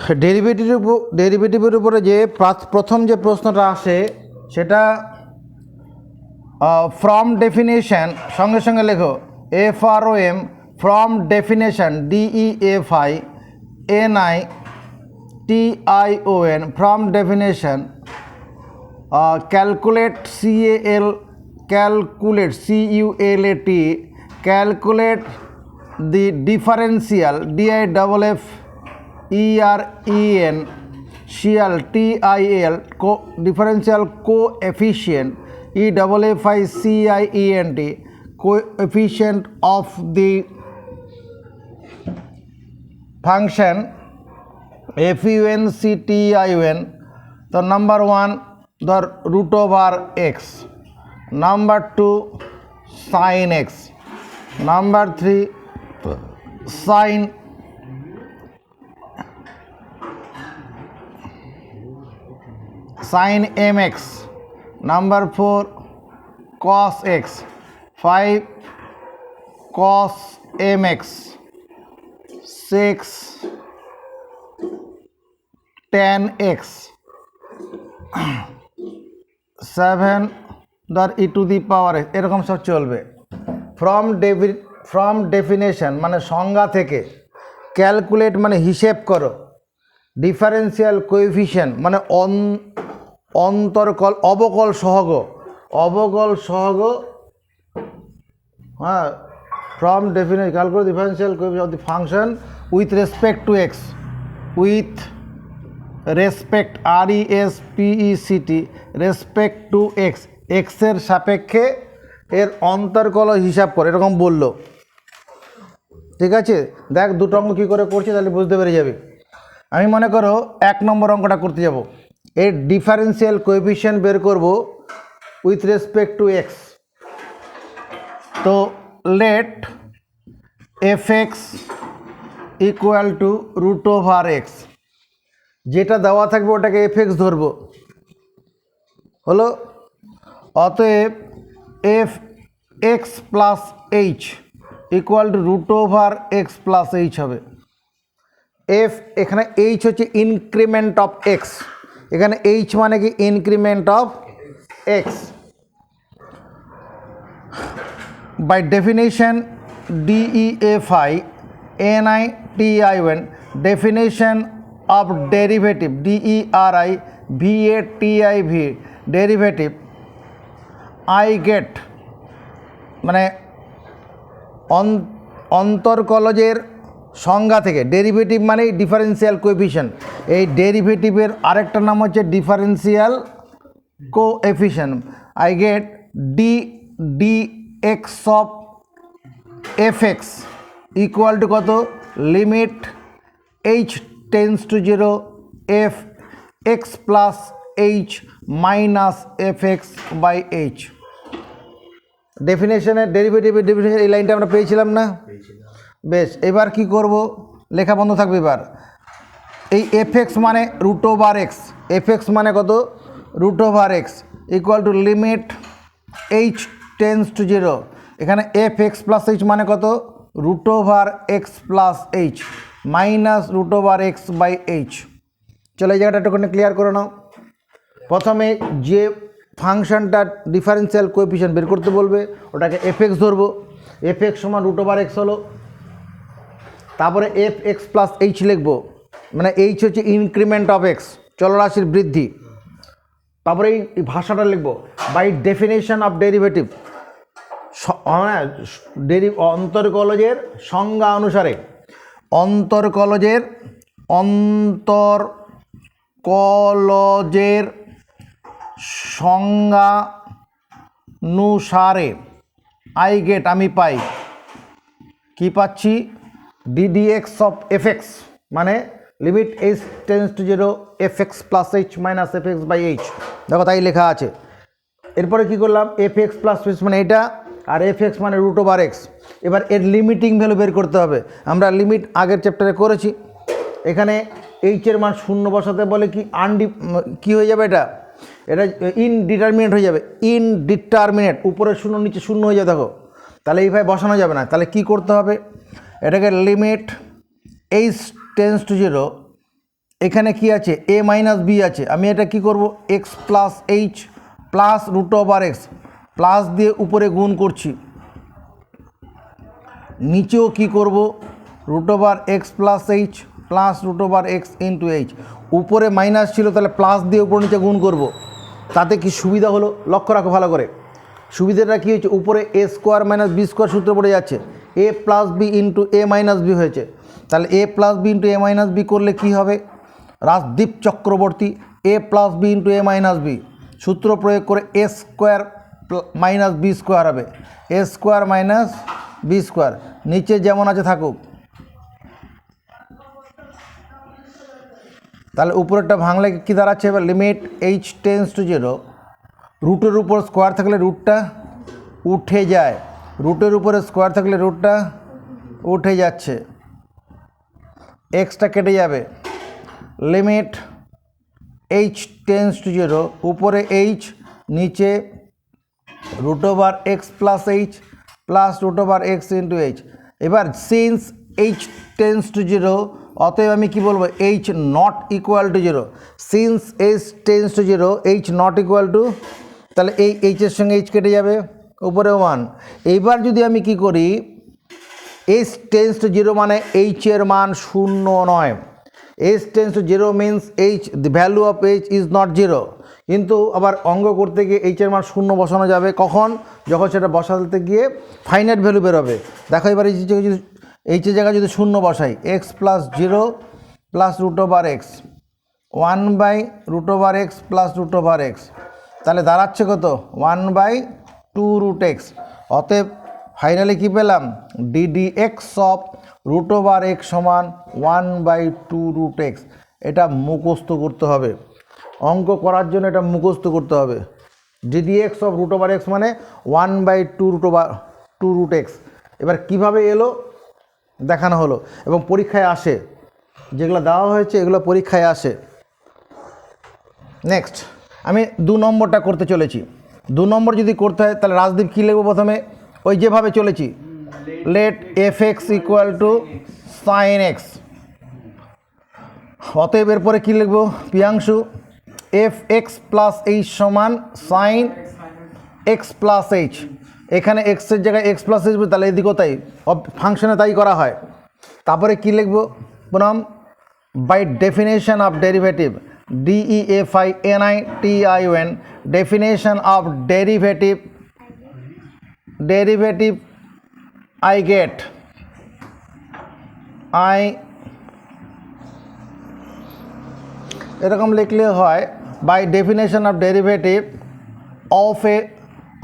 ডেরিভেটিভের উপরে যে প্রথম যে প্রশ্নটা আসে সেটা ফ্রম ডেফিনেশন, সঙ্গে সঙ্গে লেখো FROM, from definition DEFINITION, from definition calculate CULAT, calculate the differential DIFFEREN TIL differential coefficient EFFICIENT coefficient of the function FUNCTION. So number 1 the root over x, number 2 sin x, number 3 sin mx, number 4 cos x, 5 cos mx, 6 tan x, 7 ধর e to the power x, এরকম সব চলবে। From definition মানে সংজ্ঞা থেকে, calculate মানে হিসেব করো, ডিফারেন্সিয়াল কোএফিশিয়েন্ট মানে অবকল সহগ, হ্যাঁ, from definition calculate differential coefficient of the function with respect to x, with respect RESPECT respect to x, এক্সের সাপেক্ষে এর অন্তর্কল হিসাব করে, এরকম বললো। ঠিক আছে, দেখ দুটো অঙ্ক কী করে করছি তাহলে বুঝতে পেরে যাবে। আমি মনে করো 1 নম্বর অঙ্কটা করতে যাব, এর ডিফারেন্সিয়াল কোএফিশিয়েন্ট বের করব উইথ রেসপেক্ট টু এক্স। তো let fx equal to root over x, যেটা দেওয়া থাকবে ওটাকে fx ধরবো, হলো। অতএব fx plus h equal to root over x plus h হবে। এখানে h হচ্ছে ইনক্রিমেন্ট অফ এক্স, এখানে h মানে কি increment of x. By definition DEFINITION definition of derivative DERIVATIV derivative I get মানে অন্তর্কলজের সংজ্ঞা থেকে, ডেরিভেটিভ মানে ডিফারেন্সিয়াল কোএফিশিয়েন্ট, এই ডেরিভেটিভের আরেকটা নাম হচ্ছে differential coefficient. I get dx of fx equal to কত, limit h tends to 0 fx plus h minus fx by h। ডেফিনেশনের ডেরিভেটিভের ডেফিনেশন এই লাইনটা আমরা পেয়েছিলাম না? বেশ, এবার কি করব, লেখা বন্ধ থাকবে। এবার এই fx মানে রুট ওভার এক্স, fx মানে কত, root over x equal to limit h tends to 0, এখানে fx প্লাস h মানে কত, root over x plus h minus root over x by h। চলো এই জায়গাটা একটুখানি ক্লিয়ার করে নাও। প্রথমে যে ফাংশনটা ডিফারেন্সিয়াল কোএফিশিয়েন্ট বের করতে বলবে ওটাকে fx ধরবো, fx সমান রুট ওভার এক্স হলো। তারপরে fx প্লাস h লিখবো, মানে h হচ্ছে ইনক্রিমেন্ট অফ এক্স, চলরাশির বৃদ্ধি। তারপরে এই ভাষাটা লিখবো বাই ডেফিনেশন অফ ডেরিভেটিভ, অন্তর্কলজের সংজ্ঞা অনুসারে, অন্তর্কলজের সংজ্ঞানুসারে আই গেট আমি পাই, কি পাচ্ছি, ddx অফ fx মানে limit h tends to 0 fx plus h minus fx by h। দেখো তাই লেখা আছে। এরপরে কি করলাম, fx প্লাস h মানে এটা, আর fx মানে রুট ওভার এক্স। এবার এর লিমিটিং ভ্যালু বের করতে হবে। আমরা লিমিট আগের চ্যাপ্টারে করেছি। এখানে h এর মান 0 বসাতে বলে কি কি হয়ে যাবে, এটা ইনডিটারমিনেট হয়ে যাবে, ইনডিটারমিনেট, উপরে 0 নিচে 0 হয়ে যাবে। দেখো তাহলে এইভাবে বসানো যাবে না, তাহলে কি করতে হবে, এটাকে লিমিট h টেন্স টু 0 এখানে কি আছে এ মাইনাস বি আছে, আমি এটা কি করব x plus h plus root over x plus দিয়ে উপরে গুণ করছি, নিচেও কি করব root over x plus h plus root over x into h, উপরে মাইনাস ছিল তাহলে প্লাস দিয়ে উপর নিচে গুণ করব, তাতে কি সুবিধা হলো লক্ষ্য রাখো ভালো করে। সুবিধাটা কী হয়েছে, উপরে এ স্কোয়ার মাইনাস বি স্কোয়ার সূত্র পড়ে যাচ্ছে, এ প্লাস বি ইন্টু এ মাইনাস বি হয়েছে, তাহলে এ প্লাস বি ইন্টু এ মাইনাস বি করলে কি হবে রাজদীপ চক্রবর্তী এ প্লাস বি ইন্টু এ মাইনাস বি সূত্র প্রয়োগ করে এ স্কোয়ার মাইনাস বি স্কোয়ার হবে, এ স্কোয়ার মাইনাস বি স্কোয়ার, নিচে যেমন আছে থাকুক। তাহলে উপরেরটা ভাঙলে কী দাঁড়াচ্ছে এবার লিমিট এইচ টেন্স টু 0, রুটের উপর স্কোয়ার থাকলে রুটটা উঠে যায়, রুটের উপরে স্কোয়ার থাকলে রুটটা উঠে যাচ্ছে, এক্সটা কেটে যাবে, লিমিট এইচ টেন্স টু 0, উপরে এইচ নিচে root over x plus h plus root over x into h. এবার সিন্স এইচ টেন্স টু 0 অতএব আমি কি বলবো h not equal to 0, since h tends to 0 h not equal to, তাহলে এই এইচের সঙ্গে এইচ কেটে যাবে, উপরে 1। এইবার যদি আমি কি করি এইচ টেন্স টু 0 মানে এইচের মান 0 নয়, H tends to 0 means H the value of H is not 0, কিন্তু আবার অঙ্ক করতে গিয়ে এইচের মান 0 বসানো যাবে কখন, যখন সেটা বসাতে গিয়ে ফাইনাইট ভ্যালু বেরোবে। দেখো এবার এইচের জায়গায় যদি 0 বসাই x plus 0 plus root over x 1 by root over x plus root over x, তাহলে দাঁড়াচ্ছে কত 1 বাই 2 রুট এক্স, অতএব ফাইনালি কী পেলাম d d x of root over x সমান 1 বাই 2 রুট এক্স। এটা মুখস্থ করতে হবে, অঙ্ক করার জন্য এটা মুখস্থ করতে হবে। D d x of root over x মানে 1 by 2 root over 2 root x. এবার কীভাবে এলো দেখানো হলো এবং পরীক্ষায় আসে, যেগুলো দেওয়া হয়েছে এগুলো পরীক্ষায় আসে। নেক্সট আমি 2 নম্বরটা করতে চলেছি। 2 নম্বর যদি করতে হয় তাহলে রাজদীপ কী লিখব প্রথমে, ওই যেভাবে চলেছি let f x equal to sine x, অতএব এরপরে কী লিখব Priyangshu f x plus h সমান সাইন এক্স প্লাস এইচ, এখানে এক্সের জায়গায় এক্স প্লাস এইচ, তাহলে এদিকেও তাই ফাংশনে তাই করা হয়। তারপরে কী লিখব Poonam by definition of derivative DEFINITION definition of derivative I get এরকম লিখলে হয় by definition of derivative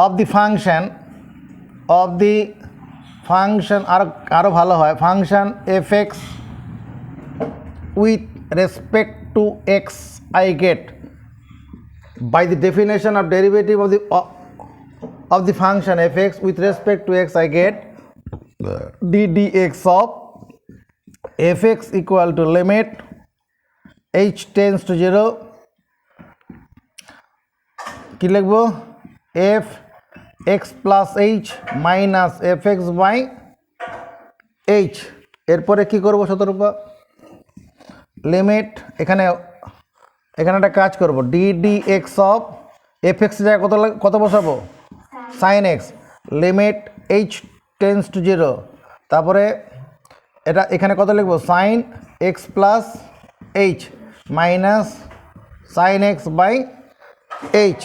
of the function আরো ভালো হয় function fx with respect to x I get by the definition of derivative of the function fx with respect to x I get ddx of fx equal to limit h tends to 0 কি লিখব f x plus h minus fx by h। এরপরে কি করব শতরূপা limit এখানে একটা কাজ করব ddx of fx এর জায়গায় কত বসাবো sin x, limit h tends to 0, তারপরে এটা এখানে কত লিখব sin x plus h minus sin x by h।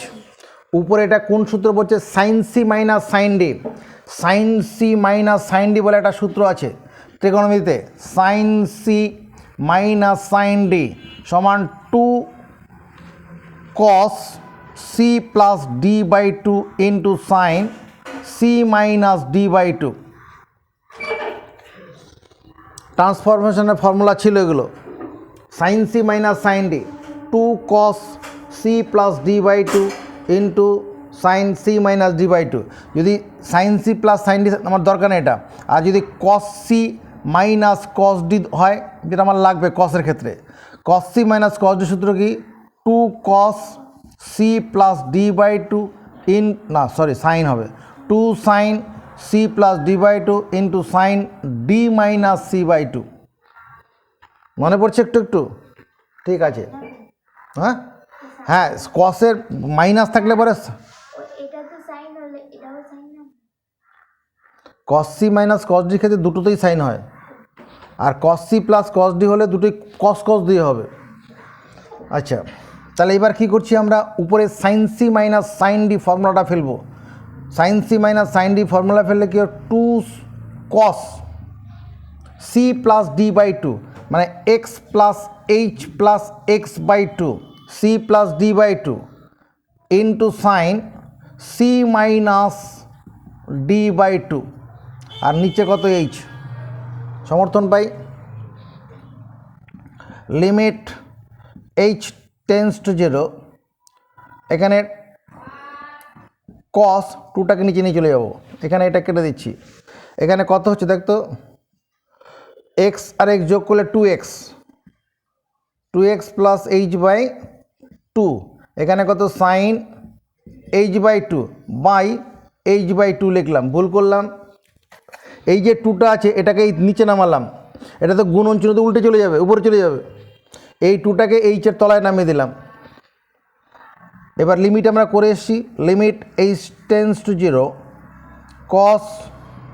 উপরে এটা কোন সূত্র বলছে sin c minus sin d, sin c minus sin d বলে একটা সূত্র আছে ত্রিকোণমিতিতে, sin c minus sin d সমান 2 cos c plus d by 2 into sin c minus d by 2। ট্রান্সফরমেশনের ফর্মুলা ছিল এগুলো, sin c minus sin d 2 cos c plus d by 2 into sin c minus d by 2। যদি sin c প্লাস sin d আমার দরকার নেই এটা, আর যদি cos c minus cos d হয় যেটা আমার লাগবে cos-এর ক্ষেত্রে, cos c minus cos d সূত্র কি 2 cos c plus d by 2 sin হবে 2 sin c plus d by 2 into sin d minus c by 2। মনে পড়ছে একটু ঠিক আছে, হ্যাঁ হ্যাঁ, কসের মাইনাস থাকলে পরে এটা তো সাইন হলে এটাও সাইন না। Cos C minus cos d ক্ষেত্রে দুটোতেই সাইন হয়, আর cos c plus cos d হলে দুটোই কস কস দিয়ে হবে। আচ্ছা, তাহলে এবার কি করছি আমরা, উপরে sine c minus sine d ফর্মুলাটা ফেলবো। Sine c minus sine d formula ফেললে কি হয়, 2 cos c plus D by 2 মানে x plus h plus x by 2 c plus D by 2 into sine c minus d by 2, আর নিচে কত h সমর্থন পাই। লিমিট এইচ টেন্স টু 0, এখানে কস 2টাকে নিচে নিয়ে চলে যাব, এখানে এটা কেটে দিচ্ছি। এখানে কত হচ্ছে দেখতো, এক্স আর এক্স যোগ করলে 2x প্লাস এইচ বাই 2, এখানে কত sine H by 2 by H by 2 লিখলাম, ভুল করলাম। এই যে 2টা আছে এটাকে এই নিচে নামালাম, এটা তো গুণন চিহ্ন তো উল্টে চলে যাবে, উপরে চলে যাবে। এই 2টাকে এইচের তলায় নামিয়ে দিলাম। এবার লিমিট আমরা করে এসেছি, limit H tends to 0 cos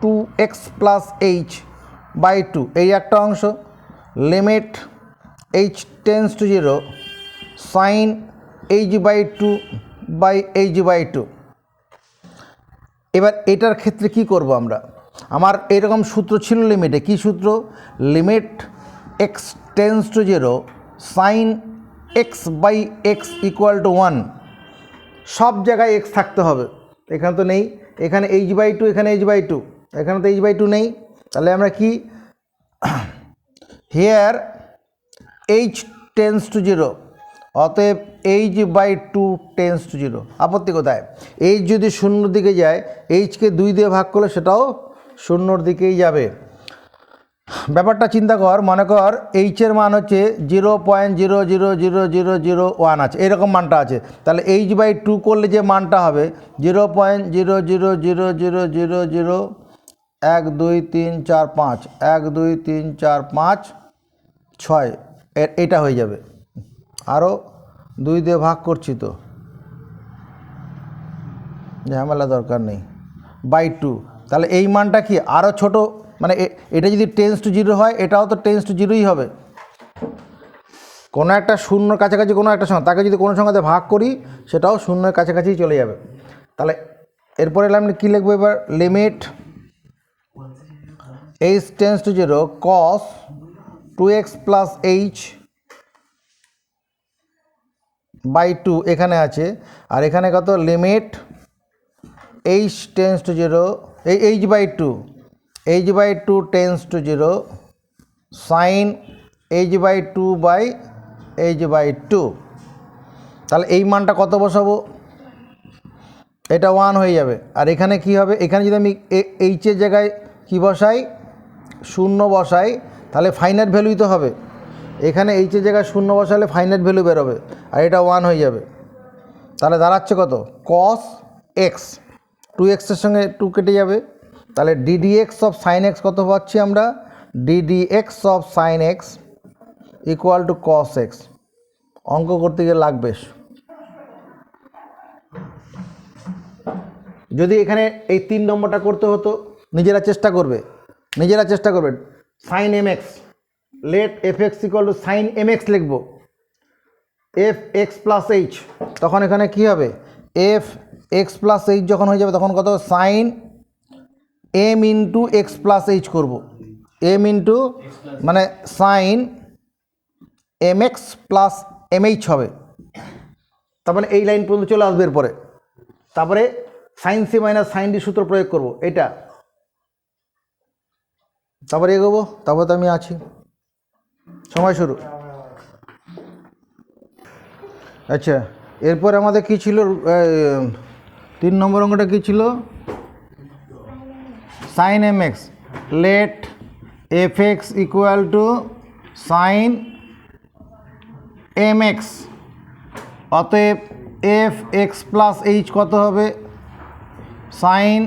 2x plus H by 2, এই একটা অংশ। Limit H tends to 0 sine H by 2 by H by 2। এবার এটার ক্ষেত্রে কি করব আমরা, আমার এরকম সূত্র ছিল লিমিটে, কি সূত্র, limit x tends to 0 sine x by x equal to 1, সব জায়গায় এক্স থাকতে হবে, এখানে তো নেই, এখানে এইচ বাই 2, এখানে এইচ বাই 2, এখানে তো এইচ বাই 2 নেই, তাহলে আমরা কি, হিয়ার এইচ টেন্স টু 0, অতএব এইচ বাই 2 টেন্স টু 0। আপত্তি কোথায়, এইচ যদি শূন্যর দিকে যায়, এইচকে 2 দিয়ে ভাগ করলে সেটাও শূন্যর দিকেই যাবে। ব্যাপারটা চিন্তা কর, মনে কর এইচের মান হচ্ছে 0.0000001 আছে, এরকম মানটা আছে, তাহলে এইচ বাই 2 করলে যে মানটা হবে 0.0000001 2 3 4 5 1 2 3 4 5 6, এটা হয়ে যাবে। আরও 2 দিয়ে ভাগ করছি তো ঝামেলা দরকার নেই, বাই 2, তাহলে এই মানটা কি আরও ছোট, মানে এটা যদি টেন্স টু 0 হয় এটাও তো টেন্স টু 0ই হবে। কোনো একটা শূন্যর কাছাকাছি কোনো একটা সংখ্যা, তাকে যদি কোনো সংখ্যাতে ভাগ করি সেটাও শূন্যের কাছাকাছি চলে যাবে। তাহলে এরপরে আমরা কী লিখবো এবার, limit H tends to 0 cos 2x plus H by 2 এখানে আছে, আর এখানে কত, লিমিট এইচ টেন্স টু 0 এই h by 2 tends to 0 sine H by 2 by H by 2। তাহলে এই মানটা কত বসাবো, এটা 1 হয়ে যাবে, আর এখানে কি হবে, এখানে যদি আমি এইচের জায়গায় কি বসাই, 0 বসাই, তাহলে ফাইনাইট ভ্যালুই তো হবে, এখানে এইচের জায়গায় 0 বসালে ফাইনাইট ভ্যালু বেরোবে, আর এটা 1 হয়ে যাবে। তাহলে দাঁড়াচ্ছে কত, কস এক্স, 2x এর সঙ্গে 2 কেটে যাবে, তাহলে ddx অফ সাইন এক্স কত পাচ্ছি আমরা, ddx of sine x equal to cos x. অঙ্ক করতে গিয়ে লাগবে, যদি এখানে এই 3 নম্বরটা করতে হতো, নিজেরা চেষ্টা করবে sine M x, let f x equal to sine M x লিখবো, এফ এক্স প্লাস এইচ, তখন এখানে কি হবে, এফ এক্স প্লাস এইচ যখন হয়ে যাবে তখন কত, sine m into x plus h করবো, এম ইন্টু মানে sine M x plus m h হবে, তারপরে এই লাইন পর্যন্ত চলে আসবে। এরপরে তারপরে sine c minus sine d সূত্র প্রয়োগ করব, এটা তারপরে এগোবো, তারপরে তো আমি আছি, সময় শুরু। আচ্ছা, এরপর আমাদের কি ছিল, 3 নম্বর অঙ্কটা কী ছিল, sine M x, let f x equal to sine M x, অতএব এফ এক্স প্লাস এইচ কত হবে, sine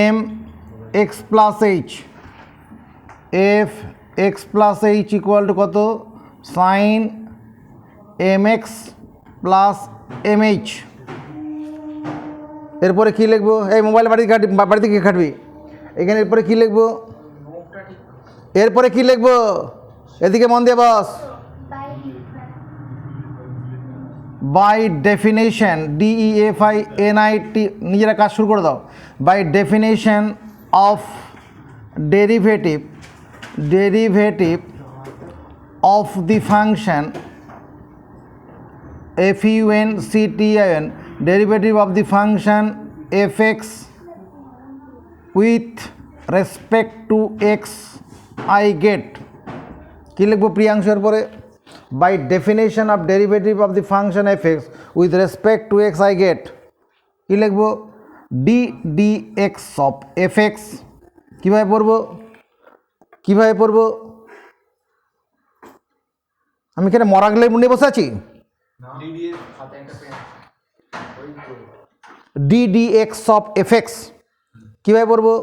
M x plus h, f x plus h equal to কত, sine M x plus m h. এরপরে কী লিখবো? এই mobile বাড়িতে কী খাটবি? এখানে এরপরে কী লিখবো? এরপরে কী লিখবো? এদিকে মন দিয়ে বস। বাই ডেফিনেশন, DEFINIT, নিজেরা কাজ শুরু করে দাও। By definition of derivative of the function FUNCTION, derivative of the function fx with respect to x I get. কী লিখবো প্রিয়াংশের পরে? By definition of derivative of the function fx with respect to x I get. কী লিখবো? ddx of fx। কীভাবে পড়বো? আমি এখানে মরাগলে নিয়ে বসে আছি। ddx অফ fx কীভাবে পড়বো?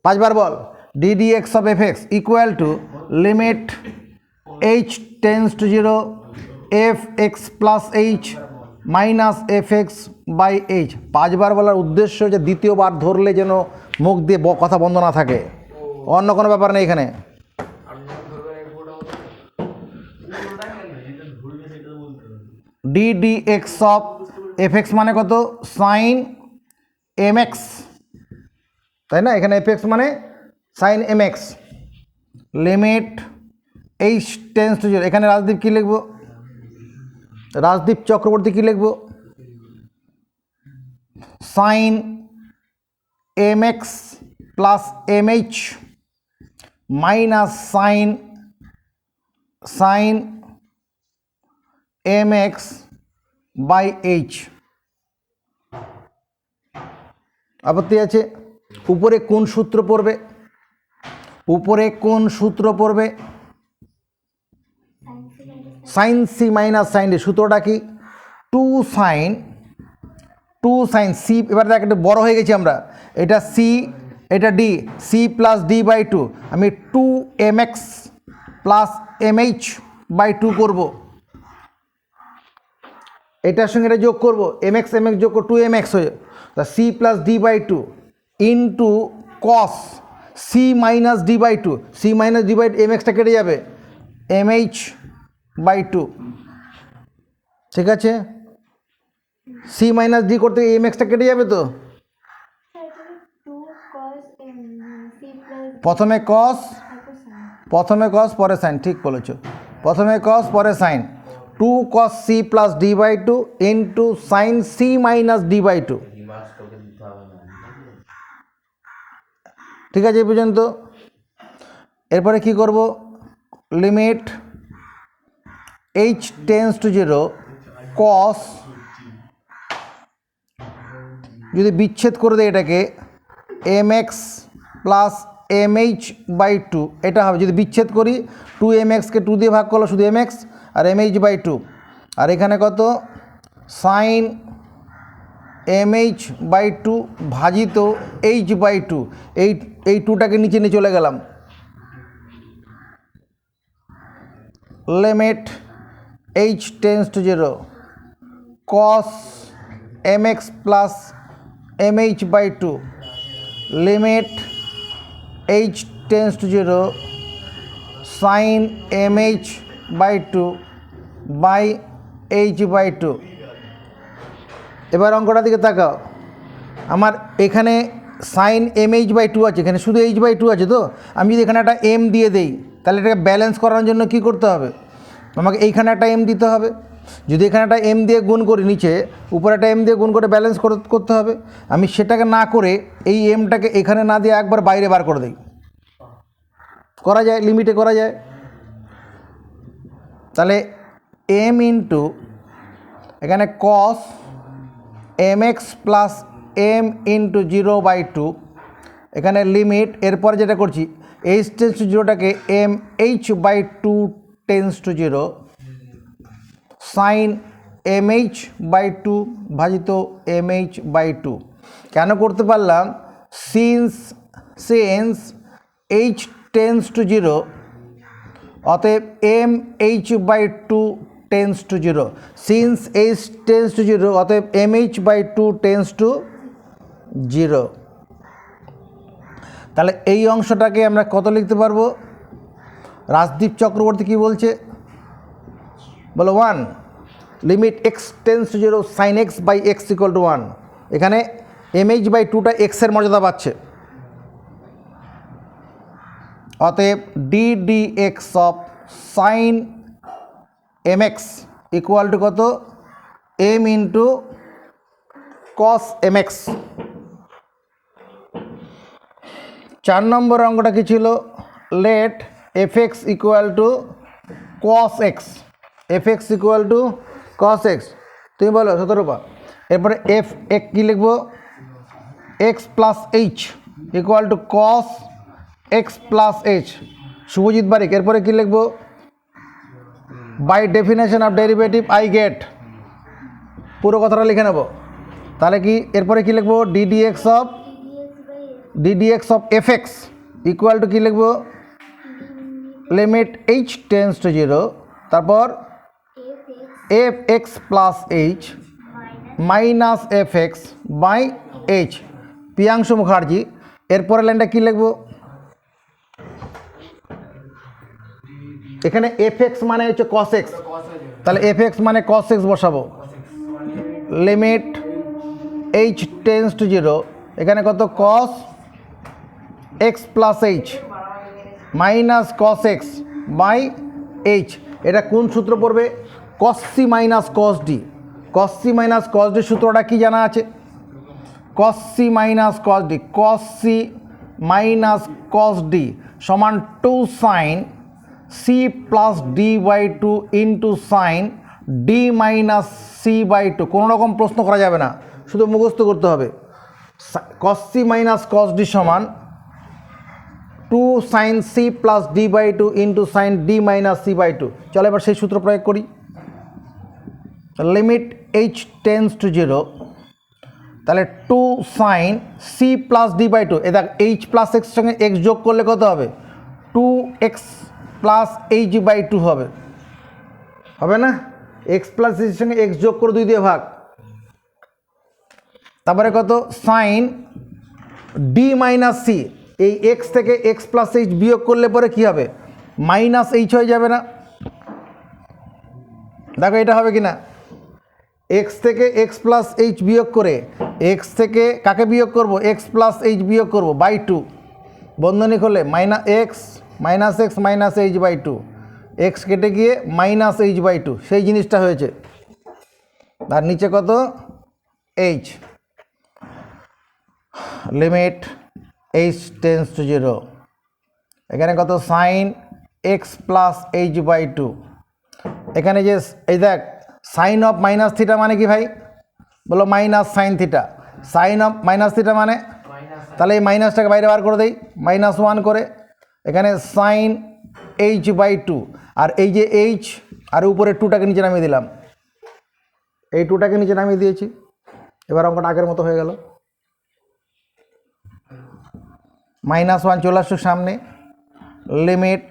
5 বার বল। ddx of fx equal to limit h tends to 0 fx plus h minus fx by h। 5 বার বলার উদ্দেশ্য যে দ্বিতীয়বার ধরলে যেন মুখ দিয়ে কথা বন্ধ না থাকে, অন্য কোনো ব্যাপার নেই এখানে। ddx অফ fx মানে কত? সাইন mx, তাই না? এখানে fx মানে sine mx। Limit h tends to 0। এখানে রাজদীপ কী লিখবো? রাজদীপ চক্রবর্তী কী লিখবো? Sine mx plus mh minus sine mx by h। আপত্তি আছে? উপরে কোন সূত্র পড়বে? Sine c minus sine d. সূত্রটা কি? Two sine c. এবার দেখ একটু বড় হয়ে গেছি আমরা। এটা সি, এটা d, c plus D by 2। আমি 2mx প্লাস mh বাই 2 করবো। এটার সঙ্গে এটা যোগ করবো, mx যোগ করবো, 2mx হয়ে তা c plus D by 2 into cos C minus d by 2। C minus d by mxটা কেটে যাবে, mh বাই 2। ঠিক আছে? সি মাইনাস ডি করতে mxটা কেটে যাবে তো। প্রথমে কস পরে সাইন। ঠিক বলেছো, প্রথমে কস পরে sine. 2 cos c plus D by 2 into sine c minus d by 2। ঠিক আছে এই পর্যন্ত? এরপরে কি করব? Limit h tends to 0 cos, যদি বিচ্ছেদ করে দেয় এটাকে mx প্লাস mh বাই 2 এটা হবে। যদি বিচ্ছেদ করি 2mxকে 2 দিয়ে ভাগ করলো শুধু mx আর mh বাই 2। আর এখানে কত? সাইন mh বাই 2 ভাজিত h বাই 2। এই 2টাকে নিচে নিয়ে চলে গেলাম। Limit h tends to 0 cos mx plus mh by 2 limit h tends to 0 sine mh by 2 by h by 2। এবার অঙ্কটা দিকে তাকাও। আমার এখানে সাইন mh বাই 2 আছে, এখানে শুধু h বাই 2 আছে। তো আমি যদি এখানে একটা m দিয়ে দেই তাহলে এটাকে ব্যালেন্স করার জন্য কি করতে হবে? আমাকে এইখানে একটা m দিতে হবে। যদি এখানে একটা m দিয়ে গুণ করি, নিচে উপরে একটা m দিয়ে গুণ করে ব্যালেন্স করতে হবে। আমি সেটাকে না করে এই mটাকে এখানে না দিয়ে একবার বাইরে বার করে দিই। করা যায়, লিমিটে করা যায়। তাহলে m ইন্টু এখানে cos mx plus m into 0 by 2। এখানে লিমিট, এরপরে যেটা করছি h টেন্স টু 0টাকে mh by 2 tends to 0 sine mh by 2 ভাজিত mh বাই 2। কেন করতে পারলাম? সিন্স h টেন্স টু 0 অতএব m h by two tends to zero, since h tends to zero অতএব m h by two tends to zero. তাহলে এই অংশটাকে আমরা কত লিখতে পারবো? রাজদীপ চক্রবর্তী কি বলছে বলো? 1 limit x tends to zero sine x by x equal to 1। এখানে এম এইচ বাই টুটা এক্সের মর্যাদা পাচ্ছে, অতএব d D x of sine M x equal to কত? M into cos M x. 4 number অঙ্কটা কি ছিল? Let f x equal to cos x, f x equal to cos x. তুমি বলো শতরূপা। এরপরে এফ এক কী লিখবো? X plus h equal to cos x plus h. Subhajit Barik. এরপরে কী লিখবো? By definition of derivative I get, পুরো কথাটা লিখে নেব। তাহলে কি এরপরে কী লিখবো? D d x of d d x of F x equal to কী লিখবো? Limit H tends to zero, তারপর f x plus H minus f x by h. Priyanshu Mukherjee. এরপরে লাইনটা কী লিখবো? এখানে এফ এক্স মানে হচ্ছে কস এক্স, তাহলে এফ এক্স মানে কস এক্স বসাবো। Limit H tends to zero, এখানে কত? Cos x plus H minus cos x by H. এটা কোন সূত্র পড়বে? কস C minus cos d. Cos C minus cos d সূত্রটা কি জানা আছে? Cos C minus cos d, cos C minus cos D সমান 2 sine C plus D by two into sine D minus C by two. কোনো রকম প্রশ্ন করা যাবে না, শুধু মুখস্থ করতে হবে। Cos C minus cos D সমান 2 sine C plus D by two into sine D minus C by two. চলো এবার সেই সূত্র প্রয়োগ করি। Limit H tends to zero, তাহলে 2 sine C plus D by two, এটা এইচ প্লাস এক্স সঙ্গে এক্স যোগ করলে কত হবে? 2x plus H by two হবে, হবে না? এক্স প্লাস এইচের সঙ্গে এক্স যোগ করে 2 দিয়ে ভাগ, তারপরে কত? সাইন ডি মাইনাস সি, এই এক্স থেকে এক্স প্লাস এইচ বিয়োগ করলে পরে কী হবে? মাইনাস এইচ হয়ে যাবে না? দেখো এটা হবে কি না? এক্স থেকে এক্স প্লাস এইচ বিয়োগ করে, এক্স থেকে কাকে বিয়োগ করব? এক্স প্লাস এইচ বিয়োগ করব বাই টু, বন্ধনী করলে X minus H by two, X কেটে গিয়ে মাইনাস এইচ বাই টু, সেই জিনিসটা হয়েছে। আর নিচে কত? H. Limit H tends to zero, এখানে কত? Sine x plus H by two. এখানে যে এই দেখ সাইন অফ মাইনাস থিটা মানে কি ভাই? বলো minus sine theta. Sine of minus theta মানে, তাহলে এই মাইনাসটাকে বাইরে বার করে দেই, -1 করে। এখানে সাইন এইচ বাই টু, আর এই যে এইচ আর উপরে টুটাকে নিচে নামিয়ে দিলাম, এই টুটাকে নিচে নামিয়ে দিয়েছি। এবার অঙ্কটা আগের মতো হয়ে গেল। -1 চলে আসুক সামনে। Limit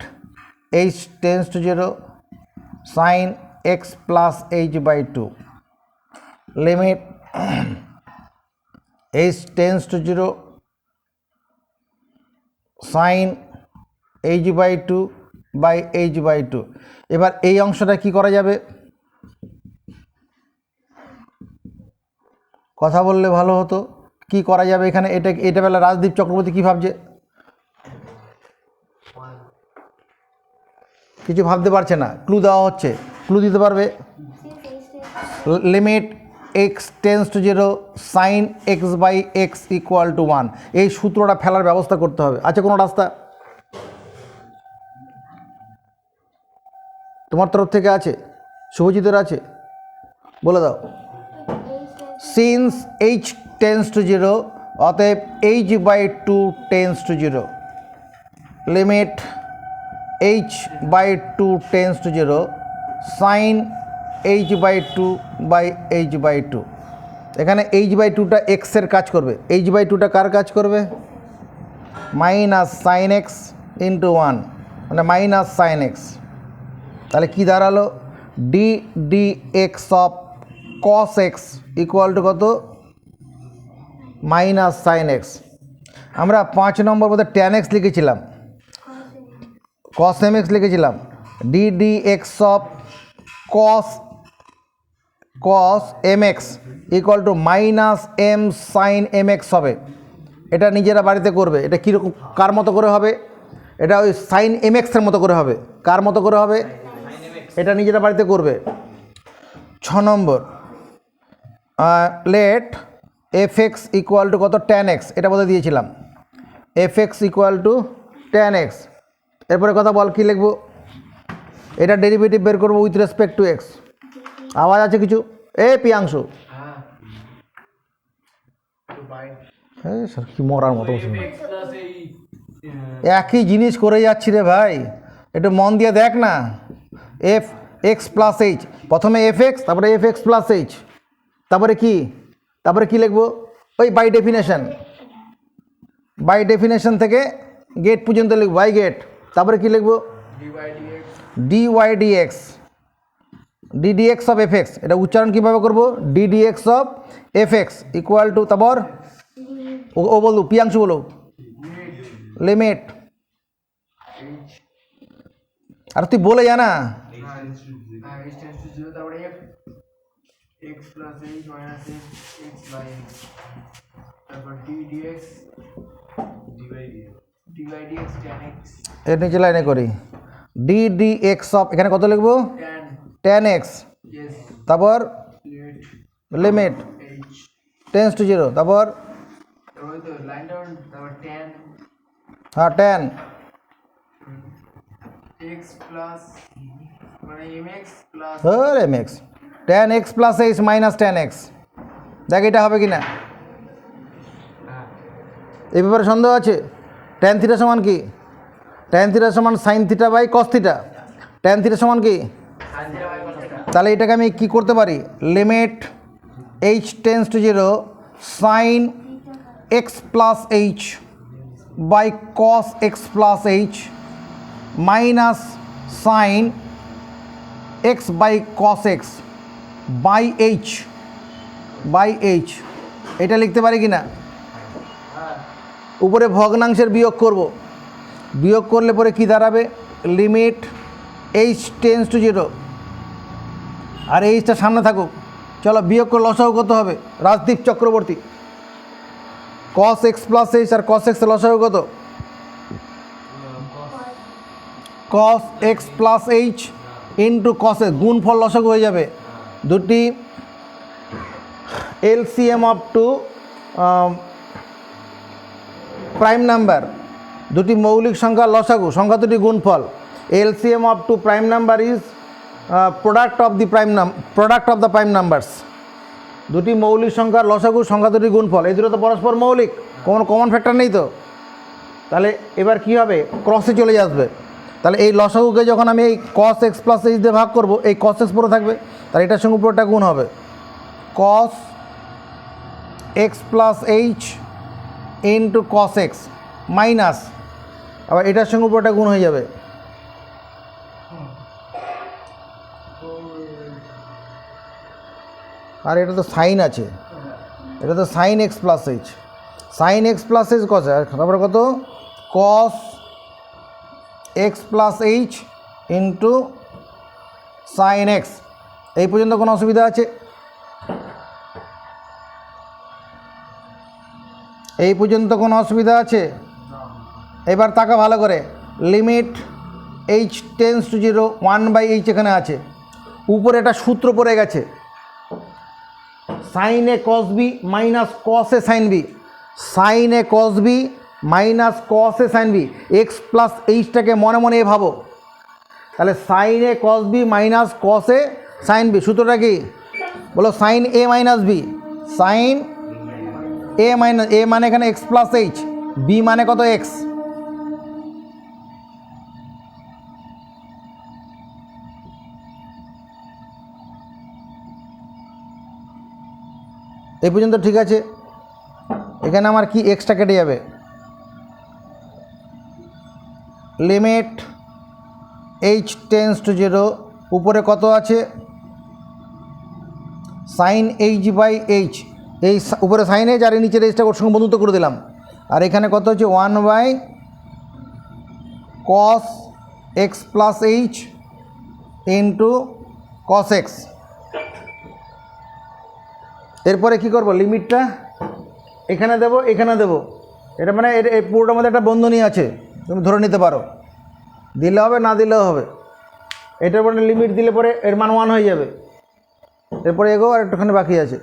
H tends to zero sine x plus H by two, limit H tends to zero sine H by two by H by two. এবার এই অংশটা কি করা যাবে? কথা বললে ভালো হতো। কি করা যাবে এখানে? এটা বেলা রাজদীপ চক্রবর্তী কী ভাবছে? কিছু ভাবতে পারছে না, ক্লু দেওয়া হচ্ছে, ক্লু দিতে পারবে? Limit x tends to zero sine x by x equal to 1। এই সূত্রটা ফেলার ব্যবস্থা করতে হবে। আছে কোনো রাস্তা তোমার তরফ থেকে? আছে, শুভজিতের আছে, বলে দাও। Since h tends to zero অতএব h by two tends to zero, limit h by two tends to zero sine H by two by H by two. এখানে এইচ বাই টুটা এক্সের কাজ করবে, এইচ বাই টুটা কার কাজ করবে? মাইনাস সাইন এক্স ইন্টু 1, মানে মাইনাস সাইন এক্স। তাহলে কি দাঁড়ালো, D D x of cos X equal to কত, মাইনাস সাইন এক্স। আমরা 5 নম্বর মধ্যে ট্যান এক্স লিখেছিলাম, কস এম এক্স লিখেছিলাম, D D x of cos M x equal to minus M sine M X হবে। এটা নিজেরা বাড়িতে করবে। এটা কীরকম, কার মতো করে হবে, এটা ওই সাইন এম এক্সের মতো করে হবে। কার মতো করে হবে, এটা নিজেরা বাড়িতে করবে। 6 নম্বর, let f x equal to কত, ট্যান এক্স, এটা বলতে দিয়েছিলাম, f x equal to tan x. এরপরে কথা বল, কী লিখবো, এটা ডেরিভেটিভ বের করবো উইথ রেসপেক্ট টু এক্স। আওয়াজ আছে কিছু, পিয়াংশু, হ্যাঁ স্যার কি মরার মতো, একই জিনিস করে যাচ্ছি রে ভাই, একটু মন দিয়ে দেখ না। এফ এক্স প্লাস এইচ, প্রথমে এফ এক্স, তারপরে এফ এক্স প্লাস এইচ, তারপরে কি লিখবো, ওই বাই ডেফিনেশন থেকে গেট পর্যন্ত লিখবো, বাই গেট। তারপরে কি লিখবো, dy dx, ddx of F X, এটা উচ্চারণ কীভাবে করবো, ddx of F x equal to, তারপর ও বলু, পিয়াংশু বলো, লিমিট, আর তুই বলে জানা, এর নিচে লাইনে করি, ডি ডি এক্স অফ, এখানে কত লিখবো, ট্যান এক্স, তারপর লিমিট টেন্স টু 0, তারপর হ্যাঁ tan M X, tan X plus H minus tan X. দেখ এটা হবে কি না, এই ব্যাপারে সন্দেহ আছে। ট্যান থিটা সমান কি, ট্যান থিটা সমান sine theta by cos theta, tan theta সমান কি, তাহলে এটাকে আমি কি করতে পারি, limit H tends to 0 sine x plus H by cos x plus H minus sine x by cos x by H, এটা লিখতে পারি কি না। উপরে ভগ্নাংশের বিয়োগ করব, বিয়োগ করলে পরে কি দাঁড়াবে, লিমিট এইচ টেন্স টু 0, আর এইচটা সামনে থাকুক। চলো বিয়োগ করে লসাগু কত হবে, Rajdeep Chakraborty, cos x plus h আর কস এক্সের লসাগু কত, cos x plus H into cos x, গুণফল লসাগু হয়ে যাবে। দুটি LCM of two prime number, দুটি মৌলিক সংখ্যার লসাগু, সংখ্যা দুটি গুণফল। LCM of two prime number is product of the prime numbers. দুটি মৌলিক সংখ্যার লসাগু, সংখ্যা দুটি গুণফল, এই দুটো তো পরস্পর মৌলিক, কোনো কমন ফ্যাক্টর নেই তো। তাহলে এবার কি হবে, ক্রসে চলে আসবে। তাহলে এই লসাগুকে যখন আমি এই কস এক্স প্লাস এইচ দিয়ে ভাগ করবো, এই কস এক্স পরে থাকবে, তাহলে এটার সঙ্গে উপরটা গুণ হবে, cos x plus H into cos x minus, আবার এটার সঙ্গে উপরটা গুণ হয়ে যাবে, আর এটা তো সাইন আছে, এটা তো sine x plus h, sine x plus h cos, তারপরে কত, cos x plus H into sine x. এই পর্যন্ত কোনো অসুবিধা আছে, এই পর্যন্ত কোনো অসুবিধা আছে। এবার তাকা ভালো করে, limit H tends to 0 1/h এখানে আছে, উপরে একটা সূত্র পড়ে গেছে, সাইন এ কস বি মাইনাস কস এ সাইন বি, সাইন এ কস বি মাইনাস কস এ সাইন বি, এক্স প্লাস এইচটাকে মনে মনে ভাবো। তাহলে সাইন এ কস বি মাইনাস কস এ সাইন বি, সূত্রটা কি বলো, সাইন এ মাইনাস বি, সাইন এ মাইনাস, এ মানে এখানে এক্স প্লাস এইচ, বি মানে কত এক্স, এই পর্যন্ত ঠিক আছে। এখানে আমার কি এক্সটা কেটে যাবে, লিমিট এইচ টেন্স টু 0 উপরে কত আছে সাইন এইচ বাই এইচ, এই উপরে সাইন এইচ আর এই নিচের এইচটা ওর সঙ্গে বন্ধুত্ব করে দিলাম, আর এখানে কত হচ্ছে 1/cos x plus H into cos x। এরপরে কি করব, লিমিটটা এখানে দেব এখানে দেব, এটা মানে এই পুরোটার মধ্যে একটা বন্ধনী আছে, তুমি ধরে নিতে পারো, দিলে হবে না দিলেও হবে। এটার পরে লিমিট দিলে পরে এর মান 1 হয়ে যাবে। এরপরে এগো আর একটুখানি বাকি আছে,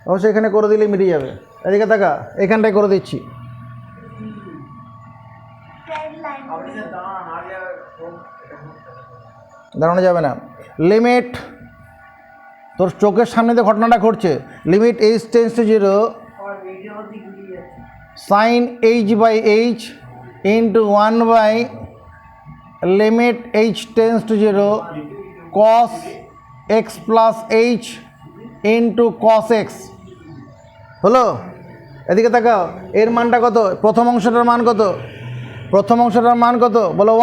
অবশ্যই এখানে করে দিলেই মিটে যাবে। এদিকে তাকা, এখানটায় করে দিচ্ছি। স্ট্রেট লাইন দাঁড়ানো যাবে না। লিমিট, তোর চোখের সামনে যে ঘটনাটা ঘটছে, limit H tends to 0 sine H by H into 1 limit H tends to 0 cos x plus H into cos x হলো। এদিকে তাকাও, এর মানটা কত, প্রথম অংশটার মান কত, প্রথম অংশটার মান কত বলো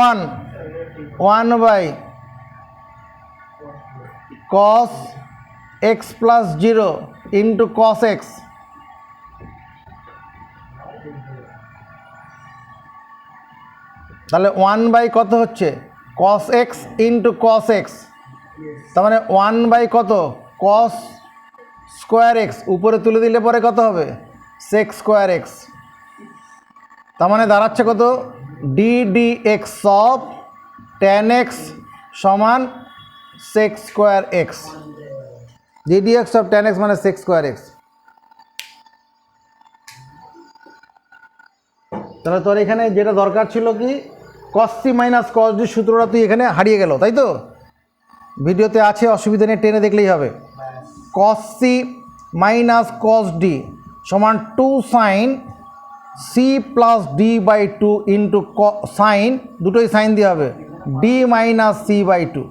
1/cos x plus 0 into cos x। তাহলে 1 কত হচ্ছে cos x into cos x, তার মানে 1 কত cos স্কোয়ার x, উপরে তুলে দিলে পরে কত হবে sec স্কোয়ার x, তার মানে দাঁড়াচ্ছে কত ddx অফ tan x সমান sec square x, ddx of tan x মানে sec স্কোয়ার x। তাহলে তোর এখানে যেটা দরকার ছিল কি cos c minus cos d সূত্রটা তুই এখানে হারিয়ে গেল, তাই তো? ভিডিওতে আছে, অসুবিধা নেই, টেনে দেখলেই হবে। cos c minus cos d সমান 2 sine c plus d by 2 into sine, দুটোই সাইন দিয়ে হবে d মাইনাস c বাই 2।